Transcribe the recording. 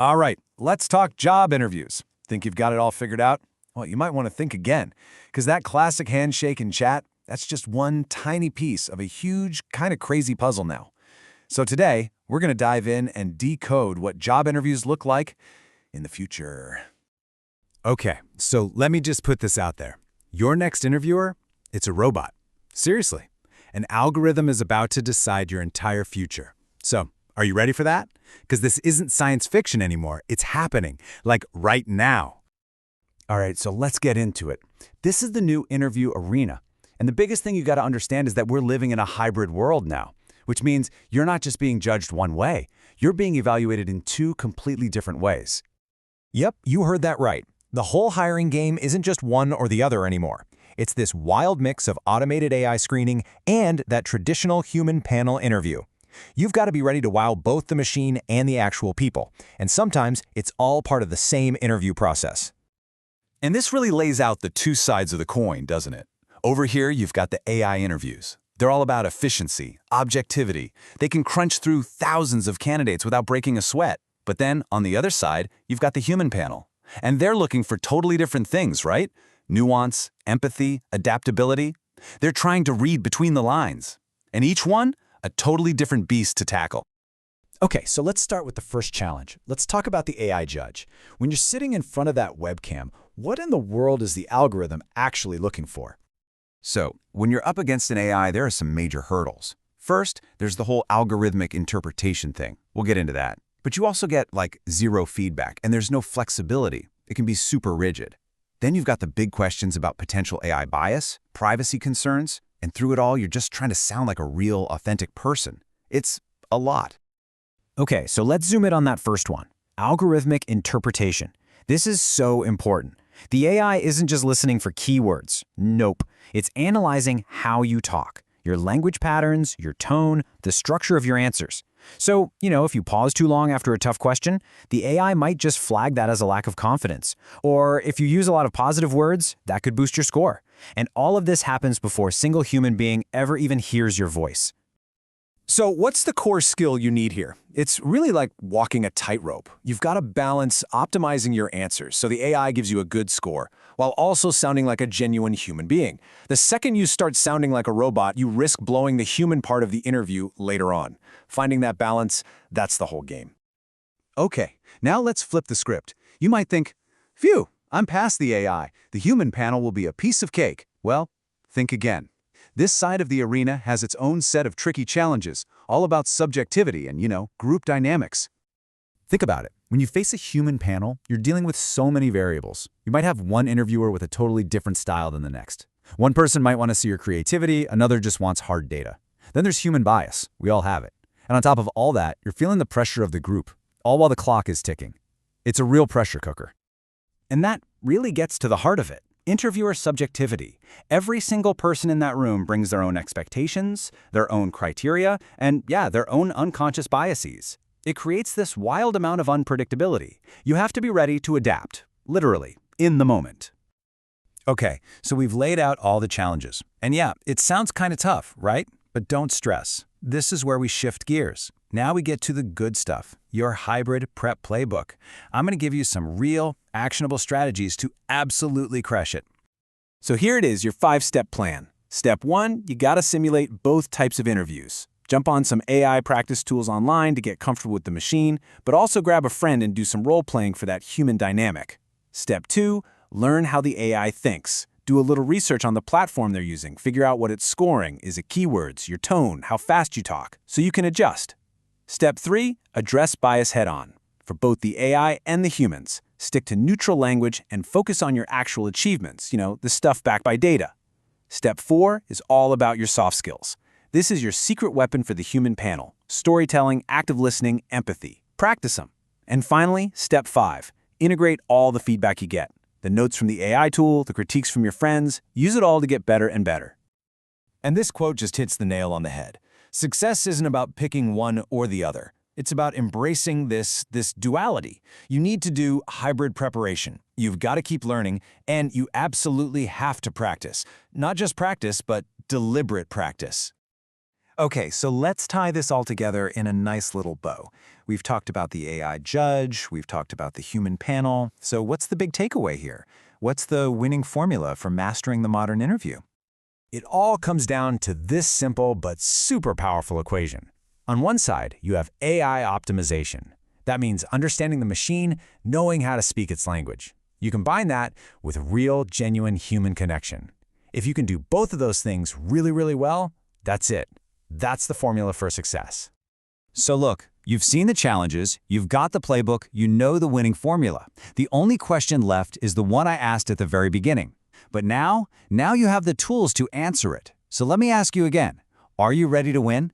All right, let's talk job interviews. Think you've got it all figured out? Well, you might want to think again, because that classic handshake and chat, that's just one tiny piece of a huge, kind of crazy puzzle now. So today, we're going to dive in and decode what job interviews look like in the future. Okay, so let me just put this out there. Your next interviewer, it's a robot. Seriously. An algorithm is about to decide your entire future. So, are you ready for that? Because this isn't science fiction anymore. It's happening, like right now. All right, so let's get into it. This is the new interview arena. And the biggest thing you got to understand is that we're living in a hybrid world now, which means you're not just being judged one way. You're being evaluated in two completely different ways. Yep, you heard that right. The whole hiring game isn't just one or the other anymore. It's this wild mix of automated AI screening and that traditional human panel interview. You've got to be ready to wow both the machine and the actual people. And sometimes it's all part of the same interview process. And this really lays out the two sides of the coin, doesn't it? Over here, you've got the AI interviews. They're all about efficiency, objectivity. They can crunch through thousands of candidates without breaking a sweat. But then, on the other side, you've got the human panel. And they're looking for totally different things, right? Nuance, empathy, adaptability. They're trying to read between the lines. And each one, a totally different beast to tackle. Okay, so let's start with the first challenge. Let's talk about the AI judge. When you're sitting in front of that webcam, what in the world is the algorithm actually looking for? So, when you're up against an AI, there are some major hurdles. First, there's the whole algorithmic interpretation thing. We'll get into that. But you also get, zero feedback, and there's no flexibility. It can be super rigid. Then you've got the big questions about potential AI bias, privacy concerns, and through it all, you're just trying to sound like a real, authentic person. It's a lot. Okay, so let's zoom in on that first one. Algorithmic interpretation. This is so important. The AI isn't just listening for keywords. Nope. It's analyzing how you talk, your language patterns, your tone, the structure of your answers. So, if you pause too long after a tough question, the AI might just flag that as a lack of confidence. Or if you use a lot of positive words, that could boost your score. And all of this happens before a single human being ever even hears your voice. So what's the core skill you need here? It's really like walking a tightrope. You've got to balance optimizing your answers so the AI gives you a good score, while also sounding like a genuine human being. The second you start sounding like a robot, you risk blowing the human part of the interview later on. Finding that balance, that's the whole game. Okay, now let's flip the script. You might think, phew, I'm past the AI. The human panel will be a piece of cake. Well, think again. This side of the arena has its own set of tricky challenges, all about subjectivity and, group dynamics. Think about it. When you face a human panel, you're dealing with so many variables. You might have one interviewer with a totally different style than the next. One person might want to see your creativity, another just wants hard data. Then there's human bias. We all have it. And on top of all that, you're feeling the pressure of the group, all while the clock is ticking. It's a real pressure cooker. And that really gets to the heart of it. Interviewer subjectivity. Every single person in that room brings their own expectations, their own criteria, and their own unconscious biases. It creates this wild amount of unpredictability. You have to be ready to adapt, literally, in the moment. Okay, so we've laid out all the challenges. And it sounds kind of tough, right? But don't stress. This is where we shift gears. Now we get to the good stuff, your hybrid prep playbook. I'm going to give you some real, actionable strategies to absolutely crush it. So here it is, your 5-step plan. Step 1, you got to simulate both types of interviews. Jump on some AI practice tools online to get comfortable with the machine, but also grab a friend and do some role-playing for that human dynamic. Step 2, learn how the AI thinks. Do a little research on the platform they're using. Figure out what it's scoring. Is it keywords, your tone, how fast you talk, so you can adjust. Step 3, address bias head-on. For both the AI and the humans, stick to neutral language and focus on your actual achievements, the stuff backed by data. Step 4 is all about your soft skills. This is your secret weapon for the human panel: storytelling, active listening, empathy. Practice them. And finally, step 5, integrate all the feedback you get. The notes from the AI tool, the critiques from your friends, use it all to get better and better. And this quote just hits the nail on the head. Success isn't about picking one or the other. It's about embracing this duality. You need to do hybrid preparation. You've got to keep learning, and you absolutely have to practice. Not just practice, but deliberate practice. Okay, so let's tie this all together in a nice little bow. We've talked about the AI judge, we've talked about the human panel. So what's the big takeaway here? What's the winning formula for mastering the modern interview? It all comes down to this simple but super powerful equation. On one side, you have AI optimization. That means understanding the machine, knowing how to speak its language. You combine that with real, genuine human connection. If you can do both of those things really, really well, that's it. That's the formula for success. So look, you've seen the challenges, you've got the playbook, you know the winning formula. The only question left is the one I asked at the very beginning. But now you have the tools to answer it. So let me ask you again, are you ready to win?